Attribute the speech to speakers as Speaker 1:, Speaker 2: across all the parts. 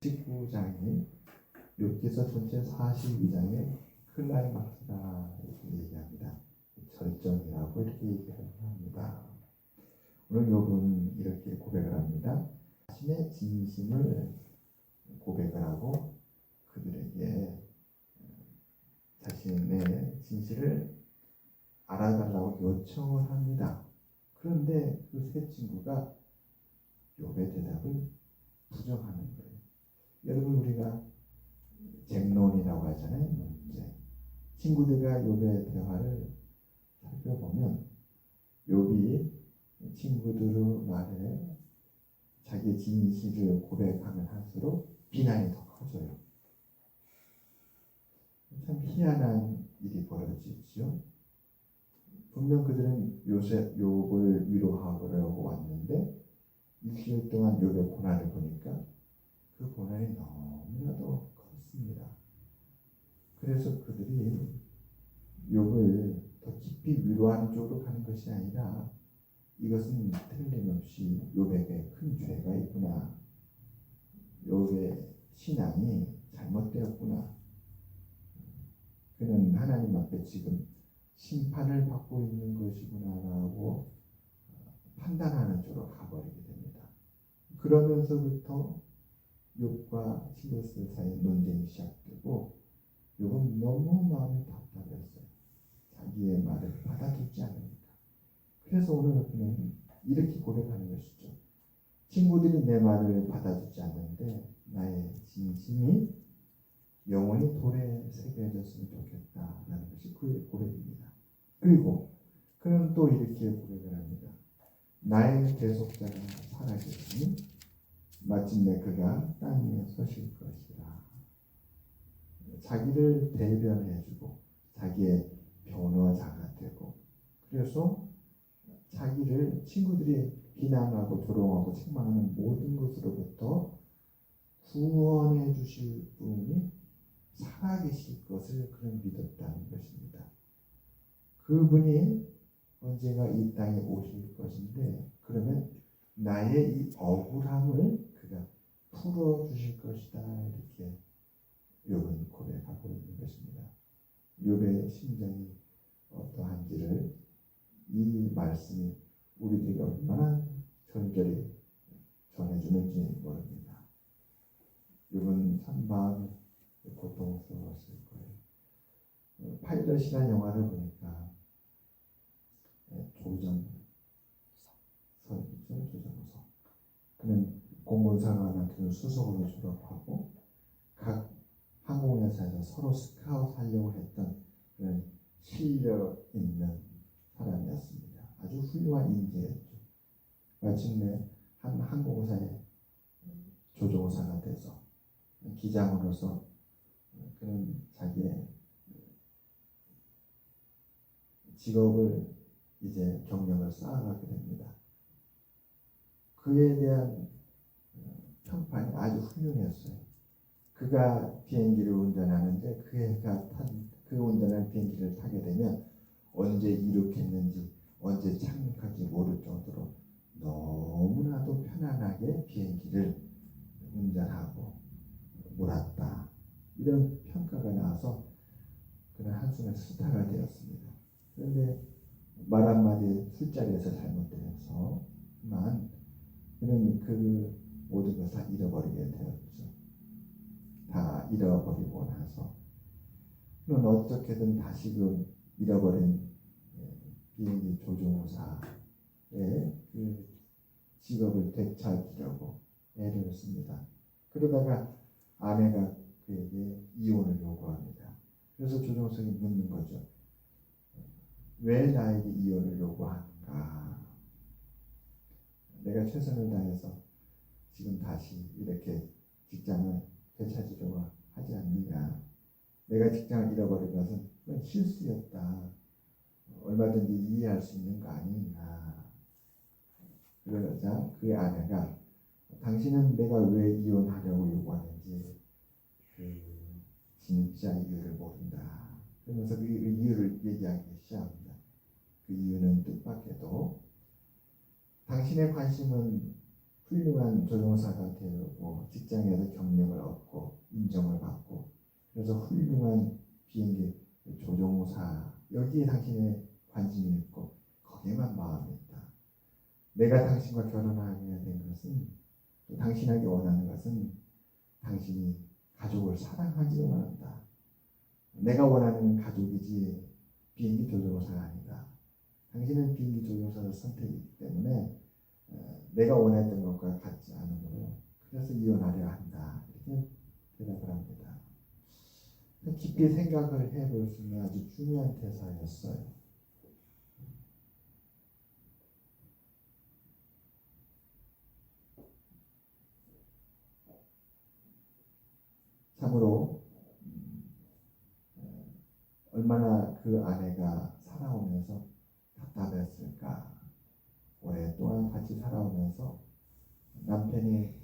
Speaker 1: 19장이 욥기서 전체 42장의 클라이막스다 이렇게 얘기합니다. 절정이라고 이렇게 얘기를 합니다. 오늘 욥은 이렇게 고백을 합니다. 자신의 진심을 고백을 하고 그들에게 자신의 진실을 알아달라고 요청을 합니다. 그런데 그 세 친구가 욥의 대답을 부정하는 거예요. 여러분, 우리가 쟁론이라고 하잖아요. 문제. 친구들과 욥의 대화를 살펴보면 욥이 친구들의 말에 자기의 진실을 고백하면 할수록 비난이 더 커져요. 참 희한한 일이 벌어지죠. 분명 그들은 욥을 위로하려고 왔는데 일주일 동안 욥의 고난을 보니까 그 고난이 너무나도 컸습니다. 그래서 그들이 욥을 더 깊이 위로하는 쪽으로 가는 것이 아니라 이것은 틀림없이 욥에게 큰 죄가 있구나, 욥의 신앙이 잘못되었구나, 그는 하나님 앞에 지금 심판을 받고 있는 것이구나라고 판단하는 쪽으로 가버리게 됩니다. 그러면서부터 욥과 친구들 사이에 논쟁이 시작되고 욥은 너무 마음이 답답했어요. 자기의 말을 받아듣지 않으니까. 그래서 오늘 그는 이렇게 고백하는 것이죠. 친구들이 내 말을 받아듣지 않는데 나의 진심이 영원히 돌에 새겨졌으면 좋겠다라는 것이 그의 고백입니다. 그리고 그는 또 이렇게 고백을 합니다. 나의 대속자가 사라지니 마침내 그가 땅 위에 서실 것이라. 자기를 대변해주고 자기의 변호자가 되고, 그래서 자기를 친구들이 비난하고 조롱하고 책망하는 모든 것으로부터 구원해 주실 분이 살아계실 것을 그는 믿었다는 것입니다. 그분이 언젠가 이 땅에 오실 것인데, 그러면 나의 이 억울함을 그가 풀어주실 것이다 이렇게 욥은 고백하고 있는 것입니다. 욥의 심정이 어떠한지를 이 말씀이 우리들에게 얼마나 절절히 전해주는지 모릅니다. 욥은 참 마음이 고통스러웠을 거예요. 파일럿이라는 영화를 보니까 조정석 그는 공군사관학교 수석으로 졸업하고 각 항공회사에서 서로 스카웃 하려고 했던 그런 실력 있는 사람이었습니다. 아주 훌륭한 인재였죠. 마침내 한 항공사의 조종사가 돼서 기장으로서 그는 자기의 직업을 이제 경력을 쌓아가게 됩니다. 그에 대한 평판이 아주 훌륭했어요. 그가 비행기를 운전하는데 그 운전한 비행기를 타게 되면 언제 이륙했는지 언제 착륙할지 모를 정도로 너무나도 편안하게 비행기를 운전하고 몰았다, 이런 평가가 나와서 그는 한순간 스타가 되었습니다. 그런데 말 한마디 술자리에서 잘못되어서만 그는 그 모든 것을 다 잃어버리게 되었죠. 다 잃어버리고 나서 그는 어떻게든 다시금 잃어버린 비행기 조종사의 그 직업을 되찾으려고 애를 씁니다. 그러다가 아내가 그에게 이혼을 요구합니다. 그래서 조종사가 묻는 거죠. 왜 나에게 이혼을 요구하는가? 내가 최선을 다해서 지금 다시 이렇게 직장을 되찾으려고 하지 않느냐? 내가 직장을 잃어버린 것은 그건 실수였다. 얼마든지 이해할 수 있는 거 아니냐? 그러자 그의 아내가 당신은 내가 왜 이혼하려고 요구하는지 그 진짜 이유를 모른다. 그러면서 그 이유를 얘기하기 시작합니다. 그 이유는 뜻밖에도 당신의 관심은 훌륭한 조종사가 되고 직장에서 경력을 얻고 인정을 받고 그래서 훌륭한 비행기 조종사 여기에 당신의 관심이 있고 거기에만 마음이 있다. 내가 당신과 결혼하게 된 것은 또 당신에게 원하는 것은 당신이 가족을 사랑하기를 원한다. 내가 원하는 가족이지 비행기 조종사가 아니다. 당신은 비행기 조종사를 선택이기 때문에 내가 원했던 것과 같지 않으므로 그래서 이혼하려 한다. 이렇게 대답을 합니다. 깊이 생각을 해볼 수 있는 아주 중요한 대사였어요. 참으로 얼마나 그 아내가 살아오면서 답답했을까. 오랫동안 같이 살아오면서 남편이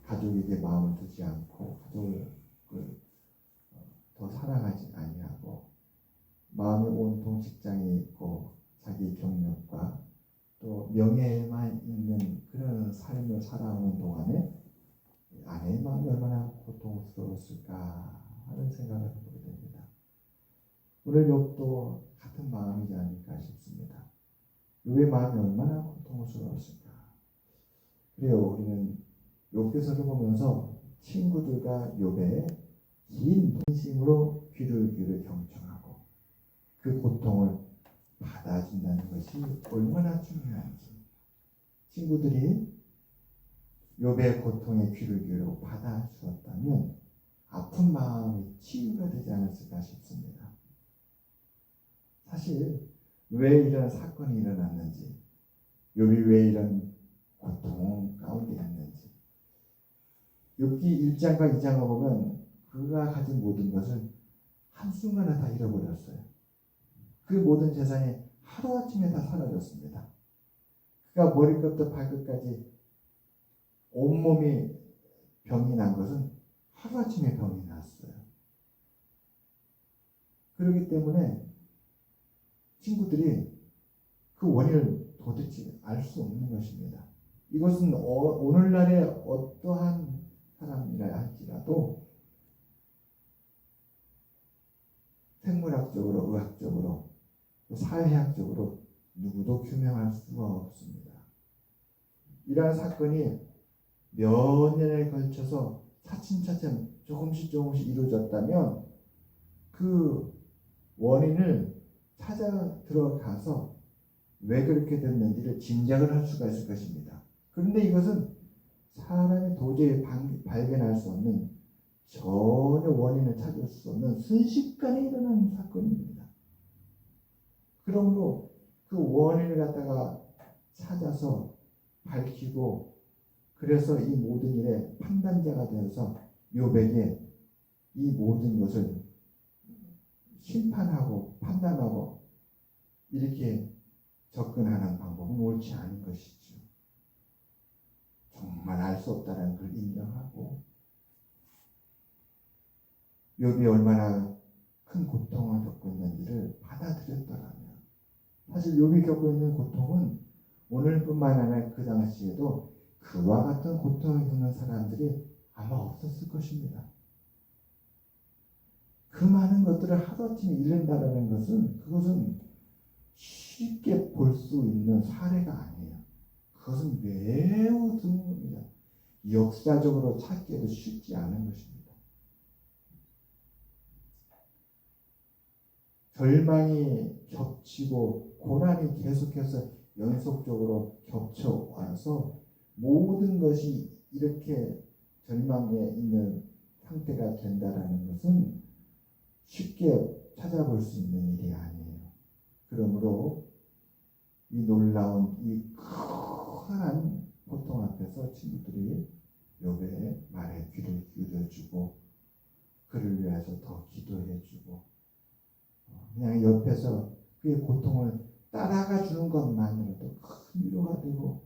Speaker 1: 가족에게 마음을 두지 않고 가족을 더 사랑하지 아니하고 마음이 온통 직장에 있고 자기 경력과 또 명예에만 있는 그런 삶을 살아오는 동안에 아내의 마음이 얼마나 고통스러웠을까 하는 생각을 해보게 됩니다. 오늘 욥도 같은 마음이지 않을까 싶습니다. 욥의 마음이 얼마나 고통스러웠을까. 그래요. 우리는 욥기서를 보면서 친구들과 욥의 긴 동심으로 귀를 경청하고 그 고통을 받아준다는 것이 얼마나 중요한지 친구들이 욥의 고통에 귀를 기울여 받아주었다면 아픈 마음이 치유가 되지 않았을까 싶습니다. 사실 왜 이런 사건이 일어났는지 욥이 왜 이런 고통 가운데 있는지 욥기 1장과 2장을 보면 그가 가진 모든 것을 한순간에 다 잃어버렸어요. 그 모든 재산이 하루아침에 다 사라졌습니다. 그가 머리끝부터 발끝까지 온몸이 병이 난 것은 하루아침에 병이 났어요. 그렇기 때문에 친구들이 그 원인을 도대체 알 수 없는 것입니다. 이것은 오늘날의 어떠한 사람이라 할지라도 생물학적으로, 의학적으로, 사회학적으로 누구도 규명할 수가 없습니다. 이러한 사건이 몇 년에 걸쳐서 차츰차츰 조금씩 이루어졌다면 그 원인을 찾아 들어가서 왜 그렇게 됐는지를 짐작을 할 수가 있을 것입니다. 그런데 이것은 사람이 도저히 발견할 수 없는 전혀 원인을 찾을 수 없는 순식간에 일어나는 사건입니다. 그러므로 그 원인을 갖다가 찾아서 밝히고 그래서 이 모든 일의 판단자가 되어서 욥에게 이 모든 것을 심판하고 판단하고 이렇게 접근하는 방법은 옳지 않은 것이죠. 정말 알 수 없다는 걸 인정하고 욥이 얼마나 큰 고통을 겪고 있는지를 받아들였더라면 사실 욥이 겪고 있는 고통은 오늘뿐만 아니라 그 당시에도 그와 같은 고통을 겪는 사람들이 아마 없었을 것입니다. 그 많은 것들을 하루아침에 잃는다는 것은 그것은 쉽게 볼 수 있는 사례가 아니에요. 그것은 매우 드뭅니다. 역사적으로 찾기에도 쉽지 않은 것입니다. 절망이 겹치고 고난이 계속해서 연속적으로 겹쳐와서 모든 것이 이렇게 절망에 있는 상태가 된다는 것은 쉽게 찾아볼 수 있는 일이 아니에요. 그러므로 이 놀라운 이 큰 고통 앞에서 친구들이 욥의 말에 귀를 기울여주고 그를 위해서 더 기도해주고 그냥 옆에서 그의 고통을 따라가 주는 것만으로도 큰 위로가 되고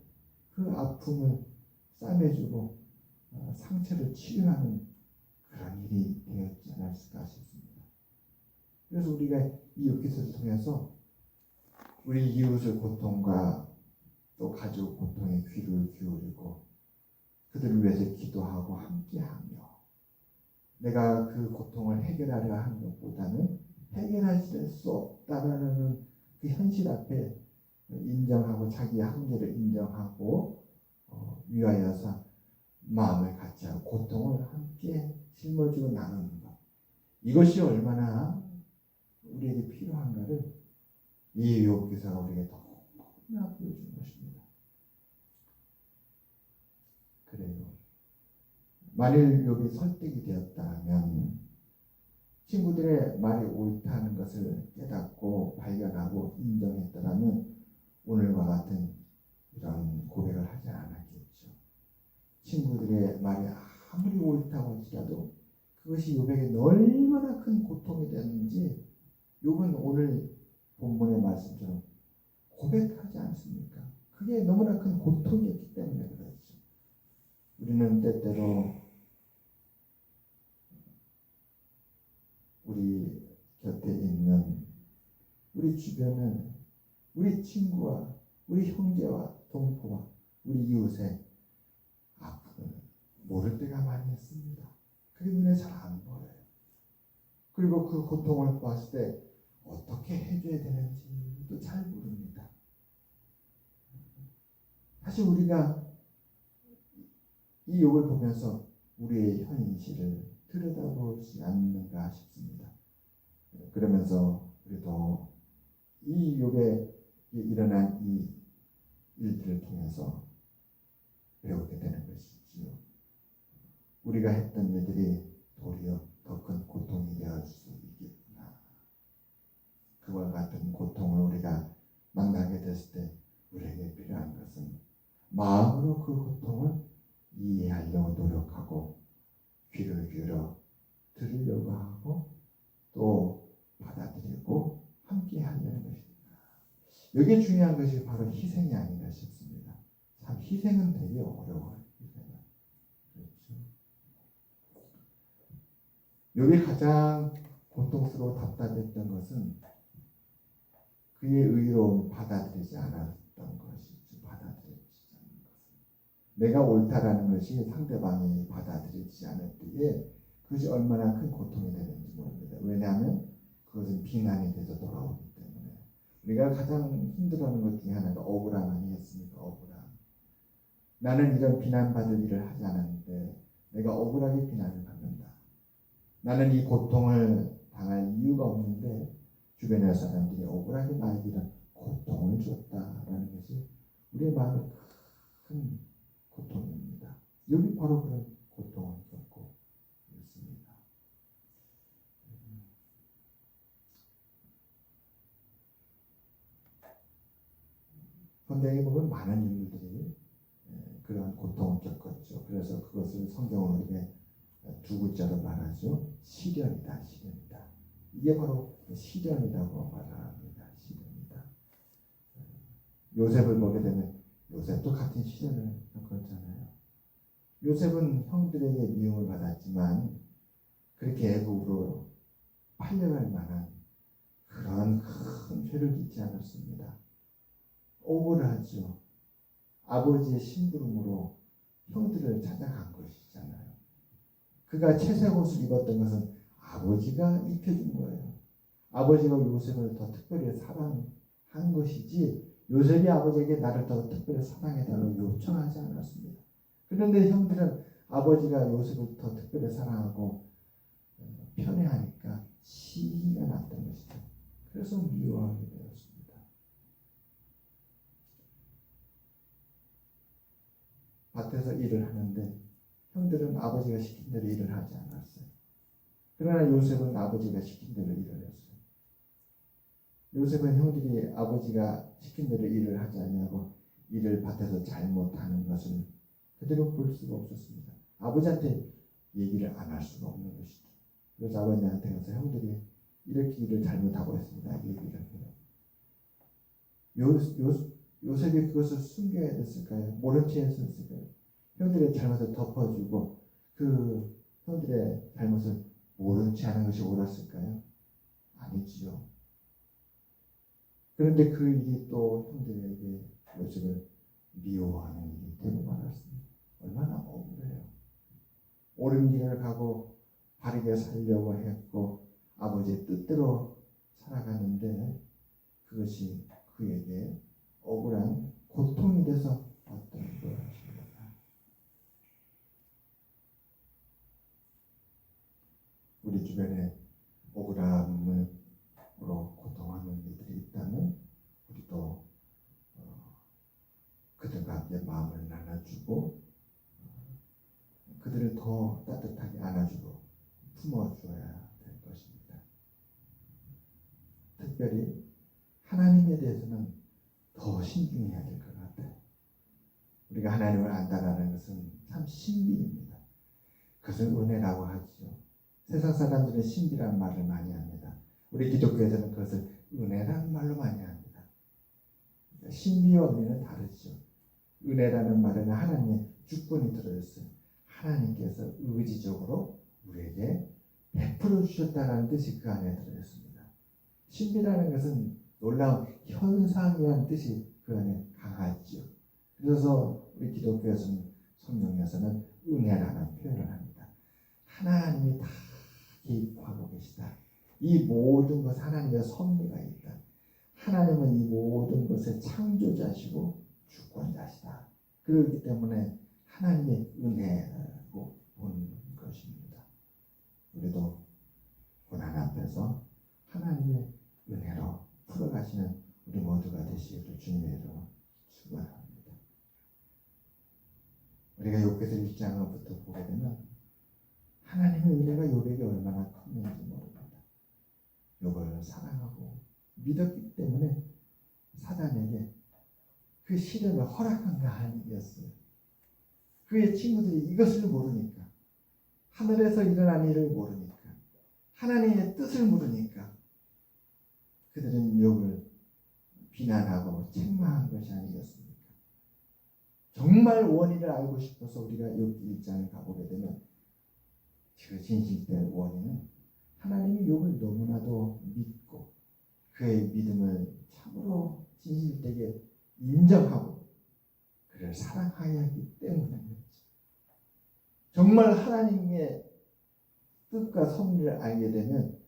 Speaker 1: 그 아픔을 싸매주고 상처를 치유하는 그런 일이 되었지 않았을까 싶습니다. 그래서 우리가 이 욥기서를 통해서 우리 이웃의 고통과 또 가족 고통에 귀를 기울이고 그들을 위해서 기도하고 함께하며 내가 그 고통을 해결하려 하는 것보다는 해결할 수 없다라는 그 현실 앞에 인정하고 자기의 한계를 인정하고 위하여서 마음을 같이 하고 고통을 함께 짊어지고 나누는 것, 이것이 얼마나 우리에게 필요한가를 이 욥 기사가 우리에게 너무나 보여준 것입니다. 그래요. 만일 욥이 설득이 되었다면 친구들의 말이 옳다는 것을 깨닫고 발견하고 인정했더라면 오늘과 같은 이런 고백을 하지 않았겠죠. 친구들의 말이 아무리 옳다고 할지라도 그것이 욥에게 얼마나 큰 고통이 됐는지 욥은 오늘 본문의 말씀처럼 고백하지 않습니까? 그게 너무나 큰 고통이었기 때문에 그렇죠. 우리는 때때로 우리 곁에 있는 우리 주변은 우리 친구와 우리 형제와 동포와 우리 이웃의 아픔을 모를 때가 많이 있습니다. 그게 눈에 잘 안 보여요. 그리고 그 고통을 봤을 때 어떻게 해줘야 되는지도 잘 모릅니다. 사실 우리가 이 욥을 보면서 우리의 현실을 들여다보지 않는가 싶습니다. 그러면서 우리도 이 욥에 일어난 이 일들을 통해서 배우게 되는 것이지요. 우리가 했던 일들이 도리어 더 큰 고통이 되어 줄 수 있겠구나. 그와 같은 고통을 우리가 만나게 됐을 때 우리에게 필요한 것은 마음으로 그 고통을 이해하려고 노력하고 귀를 기울여 들으려고 하고 또 받아들이고 함께 하려는 것입니다. 여기에 중요한 것이 바로 희생이 아닌가 싶습니다. 참 희생은 되게 어려워요. 그렇죠. 여기 가장 고통스러워 답답했던 것은 그의 의로움을 받아들이지 않았던 것이죠. 받아들이지 않는 것은 내가 옳다라는 것이 상대방이 받아들이지 않을 때에 그것이 얼마나 큰 고통이 되는지 모릅니다. 왜냐하면 그것은 비난이 돼서 돌아오기 때문에. 우리가 가장 힘들어하는 것 중에 하나가 억울함 아니겠습니까? 억울함. 나는 이런 비난받을 일을 하지 않았는데 내가 억울하게 비난을 받는다. 나는 이 고통을 당할 이유가 없는데 주변의 사람들이 억울하게 나에게 이런 고통을 줬다라는 것이 우리의 마음에 큰 고통입니다. 여기 바로 그런 고통을 겪고 있습니다. 성경에 보면 많은 인물들이 그러한 고통을 겪었죠. 그래서 그것을 성경은 우리에게 두 글자로 말하죠. 시련이다, 시련이다. 이게 바로 시련이라고 말합니다. 시련이다. 요셉을 보게 되면 요셉도 같은 시련을 겪었잖아요. 요셉은 형들에게 미움을 받았지만 그렇게 애국으로 팔려갈 만한 그런 큰 죄를 짓지 않았습니다. 억울하죠. 아버지의 심부름으로 형들을 찾아간 것이잖아요. 그가 채색 옷을 입었던 것은 아버지가 입혀준 거예요. 아버지가 요셉을 더 특별히 사랑한 것이지 요셉이 아버지에게 나를 더 특별히 사랑해달라고 요청하지 않았습니다. 그런데 형들은 아버지가 요셉을 더 특별히 사랑하고 편애하니까 시기가 났던 것이죠. 그래서 미워하게 되었습니다. 밭에서 일을 하는데 형들은 아버지가 시킨 대로 일을 하지 않았어요. 그러나 요셉은 아버지가 시킨 대로 일을 했어요. 요셉은 형들이 아버지가 시킨 대로 일을 하지 않냐고 일을 밭에서 잘못하는 것을 그대로 볼 수가 없었습니다. 아버지한테 얘기를 안 할 수가 없는 것이죠. 그래서 아버지한테 가서 형들이 이렇게 일을 잘못하고 있습니다. 얘기를 해요. 요셉이 그것을 숨겨야 됐을까요? 모른 채 했을까요? 형들의 잘못을 덮어주고 그 형들의 잘못을 모른 채 하는 것이 옳았을까요? 아니지요. 그런데 그 일이 또 형들에게 요셉을 미워하는 일이 되고 말았습니다. 얼마나 억울해요. 옳은 길을 가고 바르게 살려고 했고 아버지의 뜻대로 살아가는데 그것이 그에게 억울한 고통이 돼서 왔던 것입니다. 우리 주변에 억울함으로 고통하는 이들이 있다면 우리도 그들과 함께 마음을 나눠주고 그들을 더 따뜻하게 안아주고 품어줘야 될 것입니다. 특별히 하나님에 대해서는 더 신중해야 될 것 같아요. 우리가 하나님을 안다라는 것은 참 신비입니다. 그것을 은혜라고 하죠. 세상 사람들은 신비라는 말을 많이 합니다. 우리 기독교에서는 그것을 은혜라는 말로 많이 합니다. 신비와 은혜는 다르죠. 은혜라는 말에는 하나님의 주권이 들어있어요. 하나님께서 의지적으로 우리에게 베풀어 주셨다는 뜻이 그 안에 들어있습니다. 신비라는 것은 놀라운 현상이라는 뜻이 그 안에 강하죠. 그래서 우리 기독교에서는 성경에서는 은혜라는 표현을 합니다. 하나님이 다 개입하고 계시다. 이 모든 것 하나님의 섭리가 있다. 하나님은 이 모든 것의 창조자시고 주권자시다. 그렇기 때문에 하나님의 은혜라고 보는 것입니다. 우리도 고난 앞에서 하나님의 은혜로 풀어가시는 우리 모두가 되시기를 주님의 이름으로 축원합니다. 우리가 욥기서 1장부터 보게 되면 하나님의 은혜가 욥에게 얼마나 컸는지 모릅니다. 욥을 사랑하고 믿었기 때문에 사단에게 그 시련을 허락한 거 아니겠어요. 그의 친구들이 이것을 모르니까, 하늘에서 일어난 일을 모르니까, 하나님의 뜻을 모르니까 그들은 욥을 비난하고 책망한 것이 아니겠습니까? 정말 원인을 알고 싶어서 우리가 욥기 1장을 가보게 되면 그 진실된 원인은 하나님이 욥을 너무나도 믿고 그의 믿음을 참으로 진실되게 인정하고 그를 사랑하여 하기 때문입니다. 정말 하나님의 뜻과 섭리를 알게 되면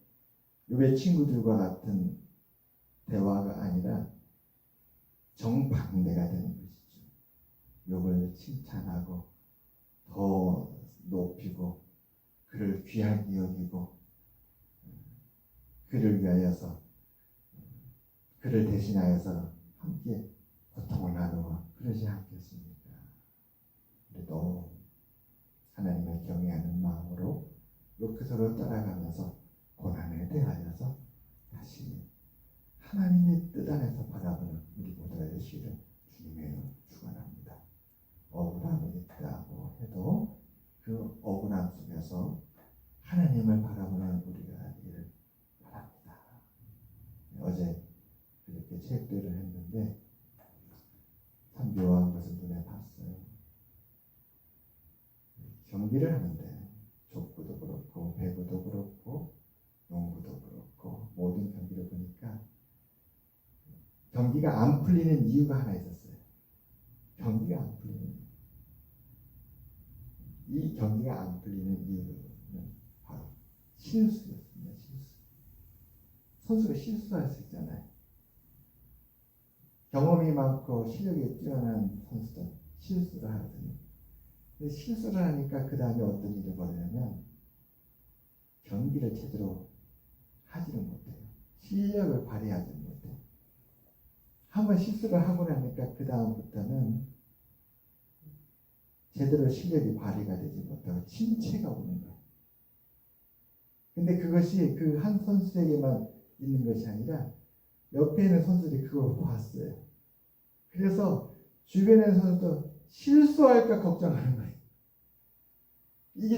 Speaker 1: 욥의 친구들과 같은 대화가 아니라 정반대가 되는 것이죠. 욥을 칭찬하고 더 높이고 그를 귀하게 여기고 그를 위하여서 그를 대신하여서 함께 고통을 나누어 그러지 않겠습니까? 우리도 하나님을 경외하는 마음으로 욥기서로 따라가면서 고난에 대하여서 다시 하나님의 뜻 안에서 바라보는 우리 모두가 되시기를 주님의 축원합니다. 억울함이 있다고 해도 그 억울함 속에서 하나님을 바라보는 우리가 되기를 바랍니다. 어제 그렇게 체육대회를 했는데 참 묘한 것을 눈에 봤어요. 경기를 하는데 족구도 그렇고 배구도 그렇고 농구도 그렇고 모든 경기를 보니까 경기가 안 풀리는 이유가 하나 있었어요. 경기가 안 풀리는 이 경기가 안 풀리는 이유는 바로 실수였습니다. 실수. 선수가 실수할 수 있잖아요. 경험이 많고 실력이 뛰어난 선수들 실수를 하거든요. 근데 실수를 하니까 그 다음에 어떤 일이 벌어지냐면 경기를 제대로 하지를 못해요. 실력을 발휘하지 못해요. 한번 실수를 하고 나니까 그 다음부터는 제대로 실력이 발휘가 되지 못하고 침체가 오는 거예요. 근데 그것이 그 한 선수에게만 있는 것이 아니라 옆에 있는 선수들이 그걸 봤어요. 그래서 주변의 선수도 실수할까 걱정하는 거예요. 이게